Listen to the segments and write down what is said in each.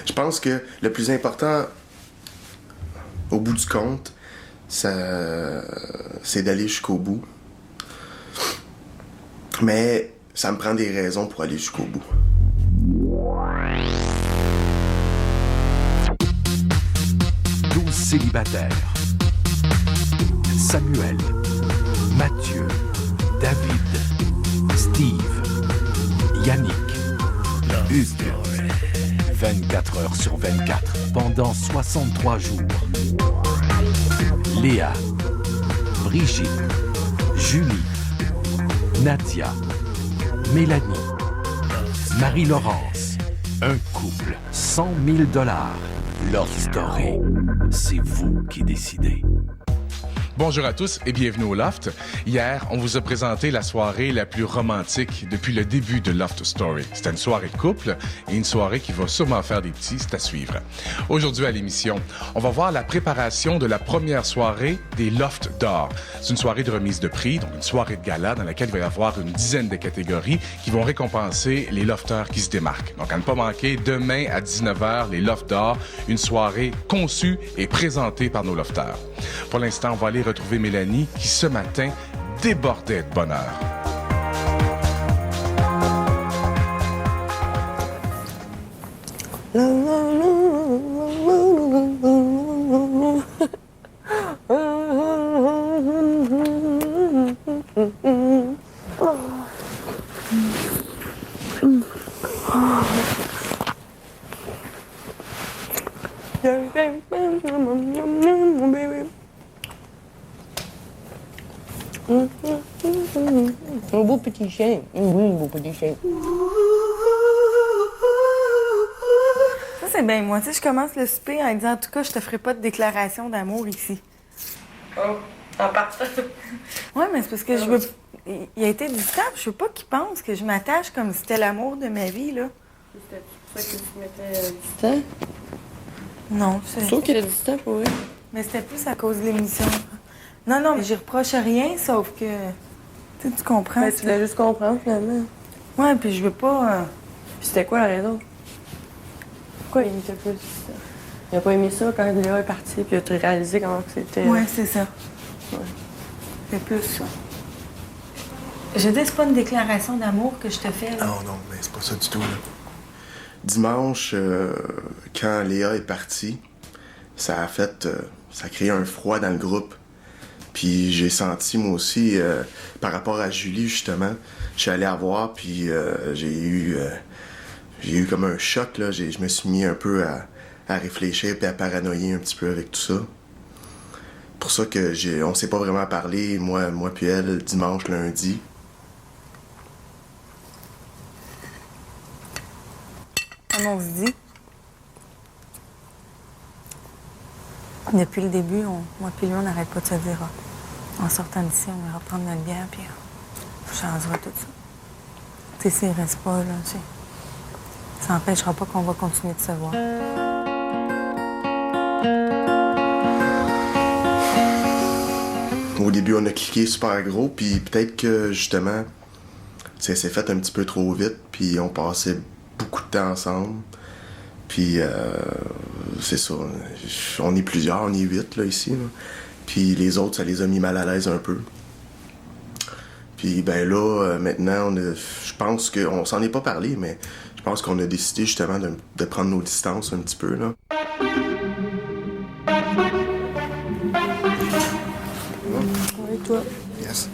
Je pense que le plus important, au bout du compte, c'est d'aller jusqu'au bout. Mais ça me prend des raisons pour aller jusqu'au bout. Célibataires. Samuel, Mathieu, David, Steve, Yannick, Hugues. 24 heures sur 24 pendant 63 jours. Léa, Brigitte, Julie, Nadia, Mélanie, Marie-Laurence. Un couple, 100 000 $. Love Story, c'est vous qui décidez. Bonjour à tous et bienvenue au Loft. Hier, on vous a présenté la soirée la plus romantique depuis le début de Loft Story. C'était une soirée de couple et une soirée qui va sûrement faire des petits, c'est à suivre. Aujourd'hui à l'émission, on va voir la préparation de la première soirée des Loft d'or. C'est une soirée de remise de prix, donc une soirée de gala dans laquelle il va y avoir une dizaine de catégories qui vont récompenser les lofteurs qui se démarquent. Donc à ne pas manquer, demain à 19h, les Loft d'or, une soirée conçue et présentée par nos lofteurs. Pour l'instant, on va aller retrouver Mélanie qui, ce matin, débordait de bonheur. Un beau petit chien. Oui, un beau petit chien. Ça, c'est bien moi. Tu sais, je commence le souper en disant, en tout cas, je te ferai pas de déclaration d'amour ici. Oh, en partant. Oui, mais c'est parce que je veux... Il a été distant, je veux pas qu'il pense que je m'attache comme si c'était l'amour de ma vie, là. C'était pour ça que tu mettais distant? Non, c'est... Je trouve qu'il est distant pour eux. Mais c'était plus à cause de l'émission. Non, mais j'y reproche rien, sauf que... Tu comprends? Ben, tu voulais juste comprendre, finalement. Ouais, puis je veux pas... Puis c'était quoi la raison? Pourquoi il était plus distant? Il a pas aimé ça quand Léa est partie, puis il a réalisé comment c'était... Ouais, c'est ça. Ouais. C'est plus ça. Je dis, c'est pas une déclaration d'amour que je te fais, là. Non, mais c'est pas ça du tout, là. Dimanche, quand Léa est partie, ça a créé un froid dans le groupe. Puis j'ai senti, moi aussi, par rapport à Julie, justement, je suis allé la voir, puis j'ai eu comme un choc, là. Je me suis mis un peu à réfléchir puis à paranoïer un petit peu avec tout ça. Pour ça que on s'est pas vraiment parlé, moi puis elle, dimanche, lundi. Comme on se dit, depuis le début, moi puis lui, on n'arrête pas de se dire, en sortant d'ici, on ira prendre notre bière, puis on changera tout ça. Tu sais, s'il reste pas, là, tu sais, ça n'empêchera pas qu'on va continuer de se voir. Au début, on a cliqué super gros, puis peut-être que, justement, ça s'est fait un petit peu trop vite, puis on passait beaucoup de temps ensemble. Puis, c'est ça, on est plusieurs, on est 8, là, ici, là. Puis les autres, ça les a mis mal à l'aise un peu. Puis, ben là, maintenant, je pense qu'on s'en est pas parlé, mais je pense qu'on a décidé, justement, de prendre nos distances un petit peu, là. Et toi? Yes.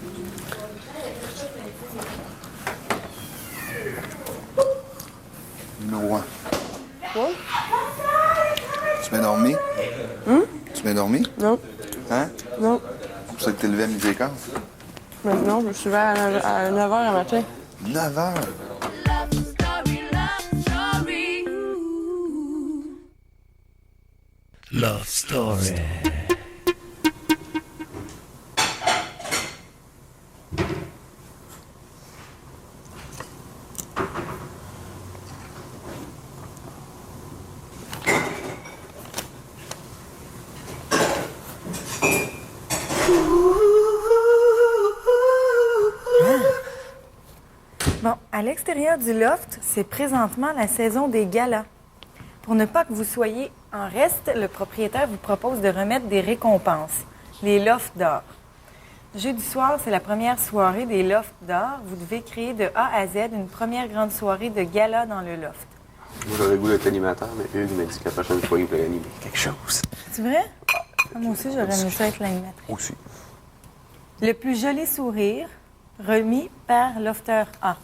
Numéro 1. Quoi? Tu m'as dormi? Tu m'as dormi? Non. Hein? Non. C'est pour ça que t'es levé à 12h15? Maintenant, je me suis levée à 9h le matin. 9h? Love Story. Bon, à l'extérieur du loft, c'est présentement la saison des galas. Pour ne pas que vous soyez en reste, le propriétaire vous propose de remettre des récompenses, les lofts d'or. Jeudi soir, c'est la première soirée des lofts d'or. Vous devez créer de A à Z une première grande soirée de gala dans le loft. Moi, j'aurais le goût d'être animateur, mais Hugues m'a dit que la prochaine fois, il voulait animer quelque chose. C'est vrai? Ah, moi aussi, j'aurais aimé ça être l'animatrice. Aussi. Le plus joli sourire, remis par lofter A.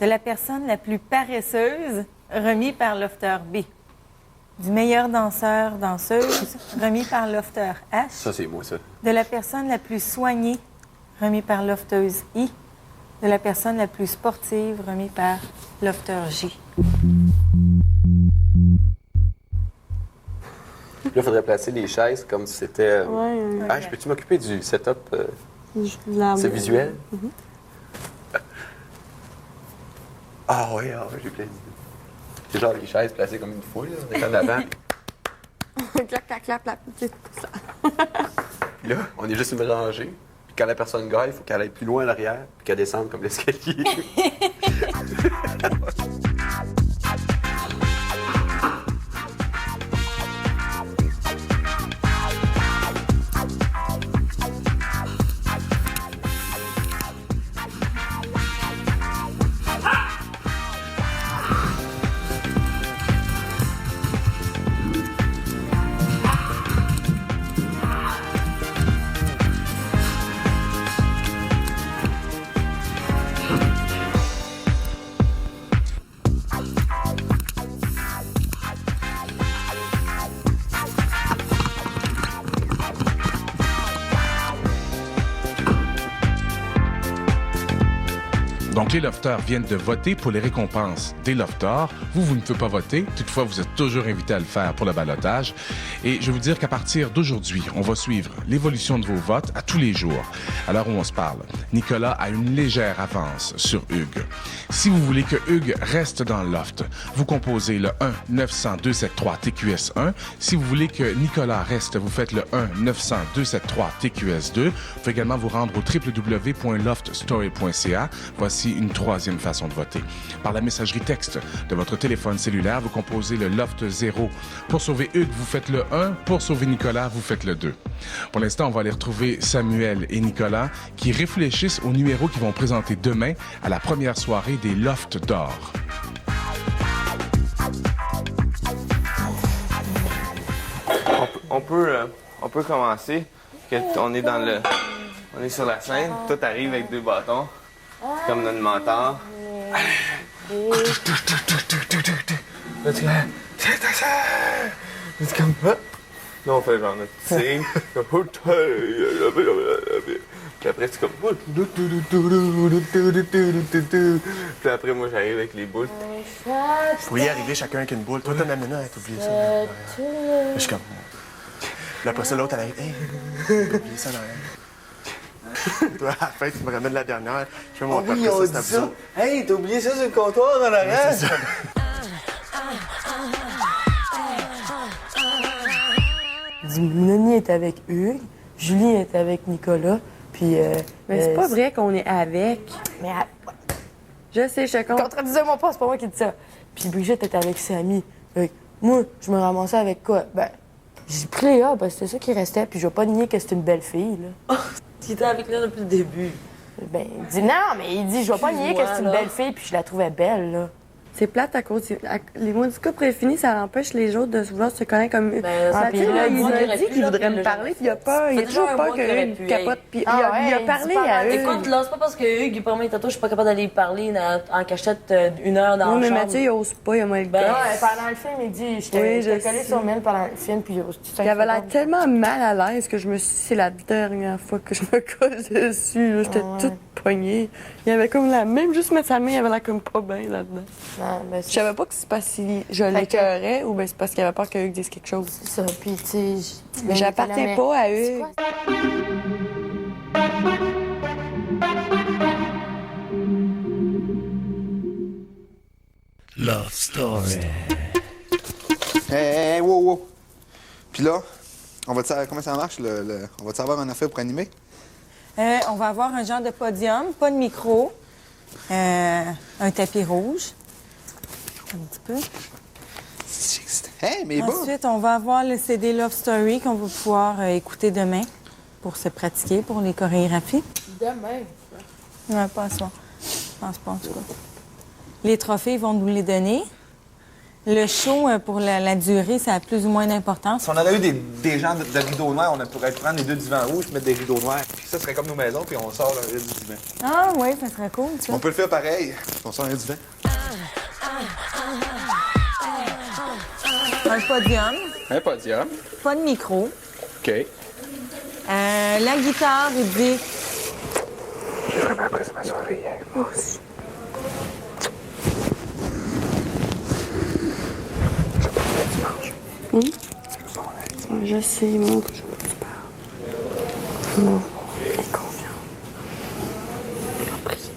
De la personne la plus paresseuse, remis par lofter B. Du meilleur danseur, danseuse, remis par lofter H. Ça, c'est moi, ça. De la personne la plus soignée, remis par lofteuse I. De la personne la plus sportive, remis par lofter J. Là, il faudrait placer les chaises comme si c'était... Ah, je peux-tu m'occuper du setup? C'est visuel? Ah oui, j'ai plein d'idées. C'est genre les chaises placées comme une foule, là, on est en avant. Clac, clac, clac, clac. C'est tout ça. Là, on est juste une rangée. Puis quand la personne gagne, il faut qu'elle aille plus loin en arrière, puis qu'elle descende comme l'escalier. Donc, les lofters viennent de voter pour les récompenses des lofters. Vous ne pouvez pas voter. Toutefois, vous êtes toujours invité à le faire pour le ballotage. Et je vais vous dire qu'à partir d'aujourd'hui, on va suivre l'évolution de vos votes à tous les jours. À l'heure où on se parle, Nicolas a une légère avance sur Hugues. Si vous voulez que Hugues reste dans le loft, vous composez le 1-900-273-TQS1. Si vous voulez que Nicolas reste, vous faites le 1-900-273-TQS2. Vous pouvez également vous rendre au www.loftstory.ca. Voici une troisième façon de voter. Par la messagerie texte de votre téléphone cellulaire, vous composez le Loft 0. Pour sauver Hugues, vous faites le 1. Pour sauver Nicolas, vous faites le 2. Pour l'instant, on va aller retrouver Samuel et Nicolas qui réfléchissent aux numéros qu'ils vont présenter demain à la première soirée des Lofts d'or. On peut commencer. On est sur la scène. Toi, t'arrives avec 2 bâtons, comme notre mentor. C'est comme ça. Là, on fait genre notre signe. Puis après, c'est comme... Puis après, moi, j'arrive avec les boules. Vous pourriez arriver chacun avec une boule. Toi, t'en as mené, t'as oublié ça. Je suis comme... Puis après ça, l'autre, elle arrive. Hey, t'as oublié ça dans elle. Toi, à la fin, tu me ramènes la dernière. Je fais mon père, on dit ça. Hey, t'as oublié ça sur le comptoir en arrière? C'est ça. Mélanie est avec Hugues, Julie est avec Nicolas, puis... Mais c'est pas vrai qu'on est avec. Mais Je sais, je compte. contredisez-moi pas, c'est pas moi qui dis ça. Puis Brigitte est avec Samy. Moi, je me ramassais avec quoi? Ben, j'ai pris Léa, parce que c'était ça qui restait, puis je vais pas nier que c'est une belle fille, là. Tu étais avec Léa depuis le début. Ben, il dit non, mais il dit, je vais pas nier que c'est une belle fille, puis je la trouvais belle, là. C'est plate à cause... Les mots du couple fini, ça empêche les autres de vouloir se connaître comme... ça, Mathieu, puis là, il là, a dit qu'il voudrait me parler, puis il a peur. Il a toujours peur que Hugues capote, puis il a parlé à Hugues. Écoute, là, c'est pas parce que Hugues, il parle tantôt, je suis pas capable d'aller parler en cachette 1 heure dans Non, la mais chambre. Mathieu, il ose pas, il a moins le Ben, gars. Ouais, pendant le film, il dit, j'étais collée sur Mel pendant le film, puis Il avait l'air tellement mal à l'aise que je me suis dit, c'est la dernière fois que je me colle dessus. là. J'étais toute poignée. Il avait comme la même, juste mettre sa main, il avait l'air comme pas bien là-dedans. Ben, Je savais pas que c'est parce que je l'écœurais ou bien c'est parce qu'il avait peur que Hugues dise quelque chose. C'est ça, puis tu sais... Mais j'appartiens pas à Hugues. Love Story. Hey, wow. Puis là, comment ça marche? On va-tu avoir un affaire pour animer? On va avoir un genre de podium, pas de micro, un tapis rouge. Un petit peu. C'est chic, Hey, mais bon! Ensuite, on va avoir le CD Love Story qu'on va pouvoir écouter demain pour se pratiquer pour les chorégraphies. Demain? Non, pas à soir. Je pense pas, en tout cas. Les trophées, ils vont nous les donner. Le show, pour la durée, ça a plus ou moins d'importance. Si on avait eu des gens de rideaux noirs, on pourrait prendre les 2 divans rouges, mettre des rideaux noirs. Puis ça serait comme nos maisons, puis on sort le divan. Ah oui, ça serait cool, ça. On peut le faire pareil. On sort un divan. Un podium. Un podium. Pas de micro. OK. La guitare, il dit... J'ai vraiment apprécié ma soirée hier. Moi aussi. Oui? Je sais, mon que je peux te parler. Non, et confiant.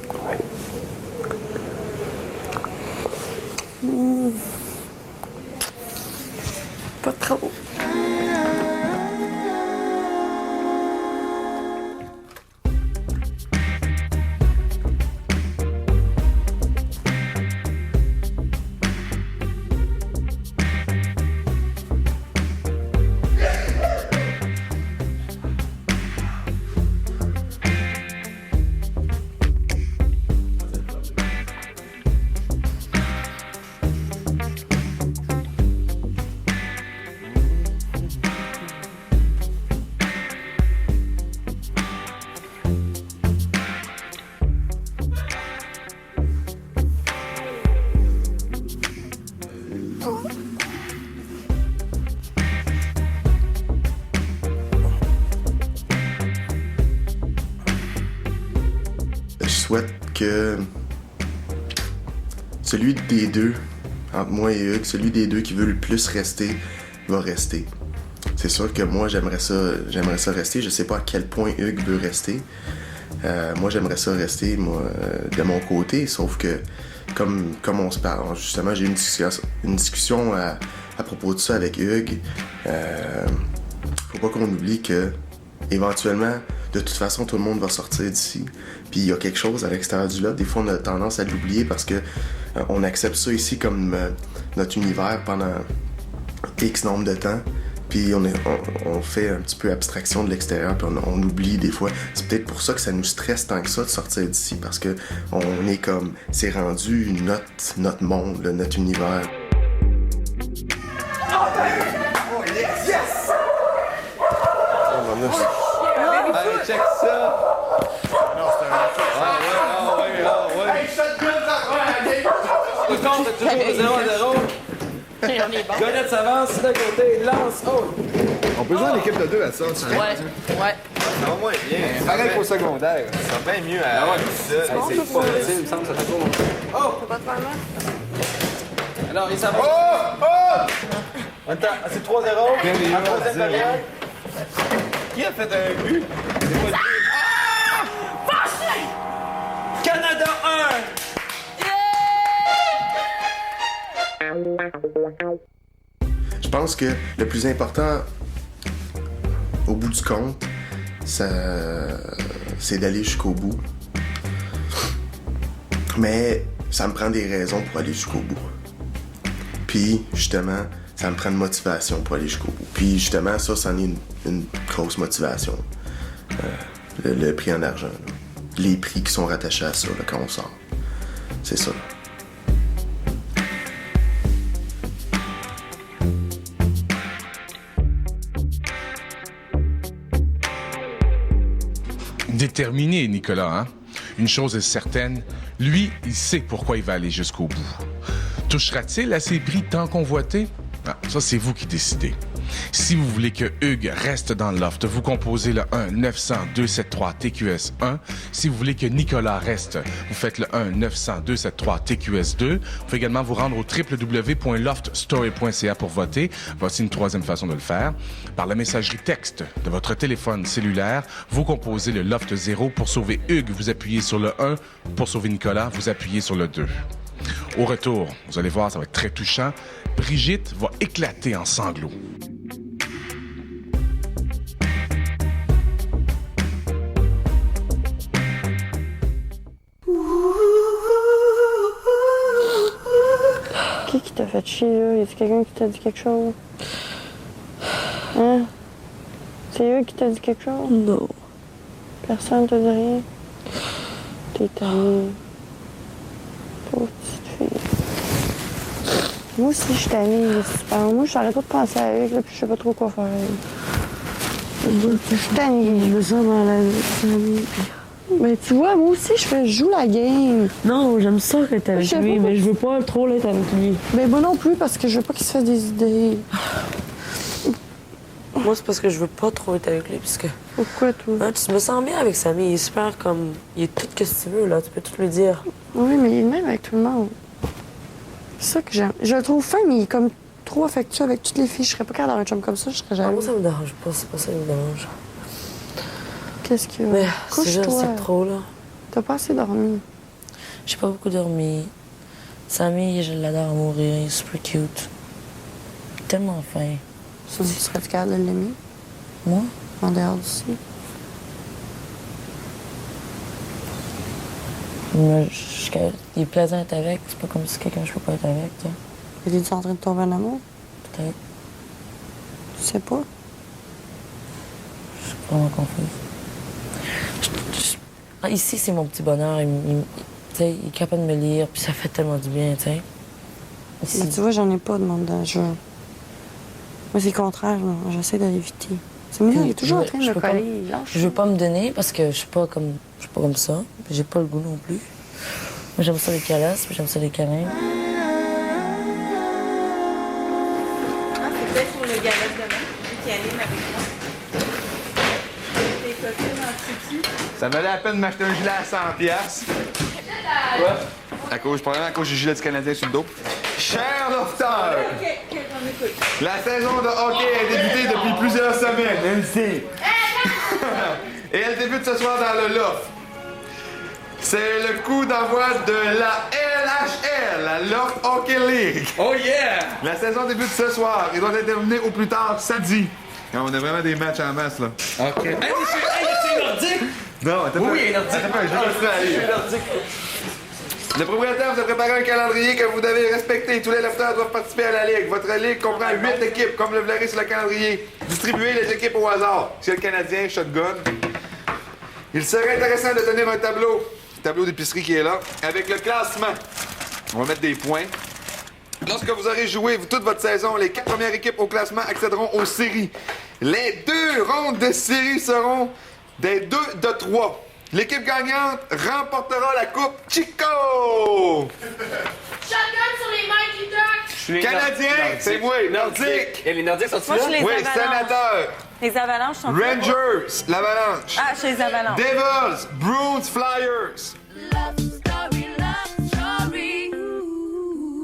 Compris. Oui. Pas trop. Je souhaite que celui des deux, entre moi et Hugues, celui des deux qui veut le plus rester, va rester. C'est sûr que moi, j'aimerais ça rester. Je sais pas à quel point Hugues veut rester. Moi, j'aimerais ça rester, de mon côté, sauf que, comme on se parle, justement, j'ai eu une discussion à propos de ça avec Hugues. Faut pas qu'on oublie que, éventuellement, de toute façon, tout le monde va sortir d'ici. Puis il y a quelque chose à l'extérieur du lot. Des fois, on a tendance à l'oublier parce que on accepte ça ici comme notre univers pendant X nombre de temps. Puis on fait un petit peu abstraction de l'extérieur, puis on oublie des fois. C'est peut-être pour ça que ça nous stresse tant que ça de sortir d'ici, parce que on est comme, c'est rendu notre monde, là, notre univers. Oh, yes! Allez, check ça! Non, c'est un... Hey, shotgun, ça Le compte est toujours 0-0. On est bon. Gonette s'avance, de côté, lance, oh! On peut jouer en équipe de 2 à ça, tu sais. Ouais, ouais. Ça va moins bien. Pareil qu'au secondaire. Ça va bien mieux à ça. C'est pas facile, il me semble, ça fait trop longtemps. T'as pas de faire mal? Alors, il s'avance. Oh! Attends, c'est 3-0. Bien, En troisième période. Qui a fait un but? Canada 1! Je pense que le plus important, au bout du compte, c'est d'aller jusqu'au bout. Mais ça me prend des raisons pour aller jusqu'au bout. Puis, justement, ça me prend une motivation pour aller jusqu'au bout. Puis, justement, ça, c'en est une grosse motivation. Le prix en argent. Là. Les prix qui sont rattachés à ça, là, quand on sort. C'est ça. Déterminé, Nicolas, hein? Une chose est certaine, lui, il sait pourquoi il va aller jusqu'au bout. Touchera-t-il à ses prix tant convoités? Ah, ça, c'est vous qui décidez. Si vous voulez que Hugues reste dans le loft, vous composez le 1-900-273-TQS1. Si vous voulez que Nicolas reste, vous faites le 1-900-273-TQS2. Vous pouvez également vous rendre au www.loftstory.ca pour voter. Voici une troisième façon de le faire. Par la messagerie texte de votre téléphone cellulaire, vous composez le loft 0 pour sauver Hugues. Vous appuyez sur le 1. Pour sauver Nicolas, vous appuyez sur le 2. Au retour, vous allez voir, ça va être très touchant. Brigitte va éclater en sanglots. Qui t'a fait chier, là? Y a-t-il quelqu'un qui t'a dit quelque chose? Hein? C'est eux qui t'a dit quelque chose? Non. Personne t'a dit rien? T'es tannée. Pauvre petite fille. Moi aussi, je suis tannée. Moi, je t'arrête pas de penser à elle, là, puis je sais pas trop quoi faire. Je suis tannée. Je me sens mal avec Samy. Mais tu vois, moi aussi, je joue la game. Non, j'aime ça être avec lui, mais je veux pas trop l'être avec lui. Mais moi non plus, parce que je veux pas qu'il se fasse des idées. Moi, c'est parce que je veux pas trop être avec lui, parce que... Pourquoi, toi? Ah, tu me sens bien avec Samy. Il est super comme... Il est tout ce que tu veux, là. Tu peux tout lui dire. Oui, mais il est le même avec tout le monde. C'est ça que j'aime. Je le trouve fin, mais il est comme trop affectueux avec toutes les filles. Je serais pas capable d'avoir un chum comme ça, je serais jaloux. Moi, ça me dérange pas. C'est pas ça qui me dérange. Qu'est-ce qu'il y a? Mais c'est juste, Couche-toi. c'est trop, là. T'as pas assez dormi. J'ai pas beaucoup dormi. Samy, je l'adore à mourir. Il est super cute. Tellement fin. Tu serais-tu capable de l'aimer? Moi? En dehors d'ici? Moi, il est plaisant d'être avec. C'est pas comme si quelqu'un je peux pas être avec, tu sais. Es-tu en train de tomber en amour? Peut-être. Tu sais pas? Je suis vraiment confuse. Ici, c'est mon petit bonheur. Tu sais, il est capable de me lire, puis ça fait tellement du bien, tu sais. Mais tu vois, j'en ai pas de monde d'âge. Moi, c'est le contraire, là. J'essaie de l'éviter. C'est mignon, il est toujours en train de me coller. Je veux pas me donner parce que je suis pas comme ça. Puis j'ai pas le goût non plus. Moi, j'aime ça les caresses, puis j'aime ça les câlins. Ah, c'est peut-être pour le gala de demain. Qui anime avec moi. Tes costumes en tutu. Ça valait la peine de m'acheter un gilet à 100$. Quoi? Probablement à cause du gilet du Canadien sur le dos. Cher Lofter! OK, on écoute. La saison de hockey a débuté depuis plusieurs semaines, MC. Et elle débute ce soir dans le Loft. C'est le coup d'envoi de la LHL, la Loft Hockey League. Oh yeah! La saison débute ce soir et doit être terminée au plus tard samedi. On a vraiment des matchs en masse, là. OK. Hey, c'est nordique? Non, attends pas. Oui, il est nordique. Attends pas, je vais continuer à aller. Le propriétaire vous a préparé un calendrier que vous devez respecter. Tous les lofters doivent participer à la ligue. Votre ligue comprend 8 équipes, comme le verrez sur le calendrier. Distribuez les équipes au hasard. C'est le Canadien, shotgun. Il serait intéressant de tenir un tableau d'épicerie qui est là, avec le classement. On va mettre des points. Lorsque vous aurez joué toute votre saison, les 4 premières équipes au classement accéderont aux séries. Les 2 rondes de séries seront des 2 de 3. L'équipe gagnante remportera la Coupe Chico! Shotgun sur les mains qui toquent! Canadien, c'est moi, Nordique! Et les Nordiques sont-ils Moi, là? je les Oui, Avalanches. Sénateur! Les Avalanches sont Rangers, l'Avalanche! Ah, chez les Avalanches. Devils, Bruins, Flyers!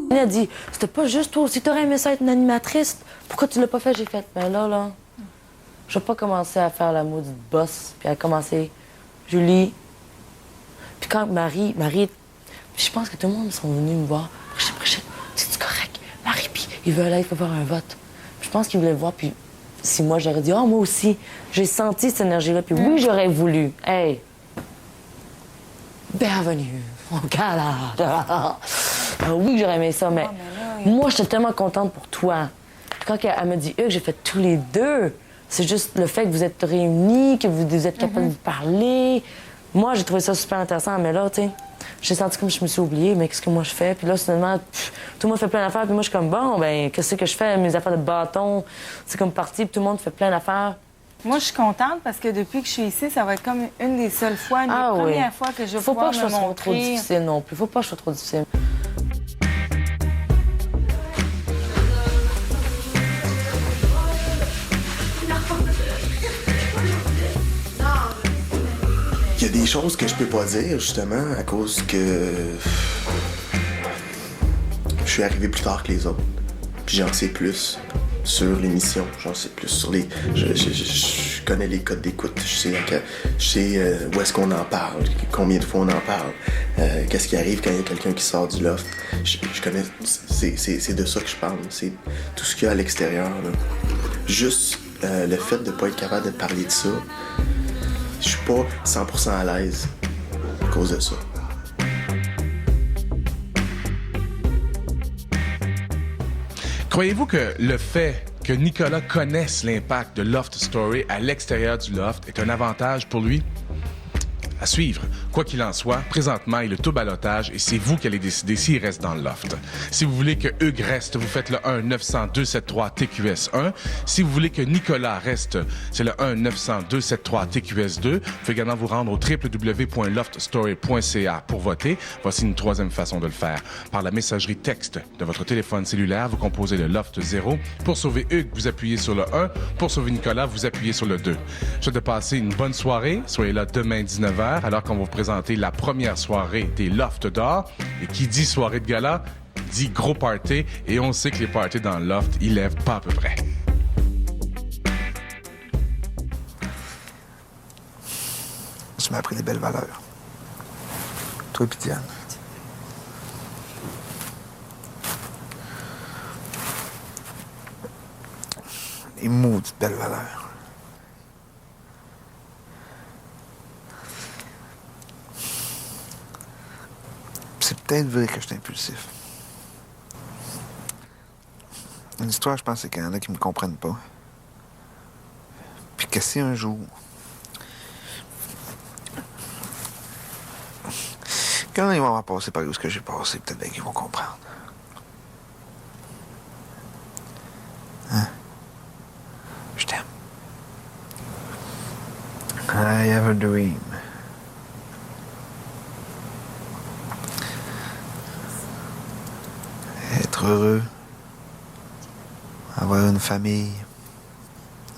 Il a dit, c'était pas juste toi aussi, t'aurais aimé ça être une animatrice. Pourquoi tu l'as pas fait? J'ai fait, ben là, je vais pas commencer à faire la maudite bosse. Puis elle a commencé, Julie. Puis quand Marie, je pense que tout le monde sont venus me voir. Brigitte, c'est-tu correct? Marie, puis il veut aller, il faut faire un vote. Puis je pense qu'il voulait le voir, puis si moi j'aurais dit, moi aussi, j'ai senti cette énergie-là, puis oui, j'aurais voulu. Hey! Bienvenue au gala! Oui, j'aurais aimé ça, mais moi, j'étais tellement contente pour toi. Puis quand elle m'a dit Hugues, j'ai fait tous les 2. C'est juste le fait que vous êtes réunis, que vous êtes capables de vous parler. Moi, j'ai trouvé ça super intéressant, mais là, tu sais, j'ai senti comme je me suis oubliée, mais qu'est-ce que moi je fais? Puis là, soudainement, tout le monde fait plein d'affaires, puis moi, je suis comme, bon, ben, qu'est-ce que je fais? Mes affaires de bâton, c'est comme parti, puis tout le monde fait plein d'affaires. Moi, je suis contente parce que depuis que je suis ici, ça va être comme une des seules fois, une des premières fois que je vais Faut pouvoir pas que je me sois trop montrer. difficile non plus. Faut pas que je sois trop difficile. Il y a des choses que je peux pas dire, justement, à cause que je suis arrivé plus tard que les autres. Puis j'en sais plus sur l'émission, j'en sais plus sur les... Je connais les codes d'écoute, je sais où est-ce qu'on en parle, combien de fois on en parle, qu'est-ce qui arrive quand il y a quelqu'un qui sort du loft. Je connais... C'est de ça que je parle, c'est tout ce qu'il y a à l'extérieur, là. Juste le fait de pas être capable de parler de ça, je suis pas 100% à l'aise à cause de ça. Croyez-vous que le fait que Nicolas connaisse l'impact de Loft Story à l'extérieur du loft est un avantage pour lui? À suivre. Quoi qu'il en soit, présentement, il est au ballottage et c'est vous qui allez décider s'il reste dans le loft. Si vous voulez que Hugues reste, vous faites le 1-900-273-TQS1. Si vous voulez que Nicolas reste, c'est le 1-900-273-TQS2. Vous pouvez également vous rendre au www.loftstory.ca pour voter. Voici une troisième façon de le faire. Par la messagerie texte de votre téléphone cellulaire, vous composez le Loft 0. Pour sauver Hugues, vous appuyez sur le 1. Pour sauver Nicolas, vous appuyez sur le 2. Je vous souhaite de passer une bonne soirée. Soyez là demain 19h. Alors qu'on va vous présenter la première soirée des Lofts d'or. Et qui dit soirée de gala, dit gros party. Et on sait que les parties dans le loft, ils lèvent pas à peu près. Tu m'as appris des belles valeurs. Toi et Diane. Des maudites belles valeurs. C'est peut-être vrai que je suis impulsif. Une histoire, je pense, c'est qu'il y en a qui me comprennent pas. Puis que si un jour... Quand ils vont avoir passé par où ce que j'ai passé, peut-être bien qu'ils vont comprendre. Hein? Je t'aime. I have a dream. Être heureux, avoir une famille,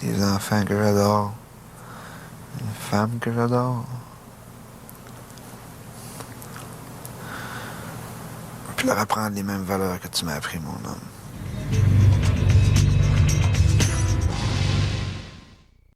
des enfants que j'adore, une femme que j'adore. Puis leur apprendre les mêmes valeurs que tu m'as appris, mon homme.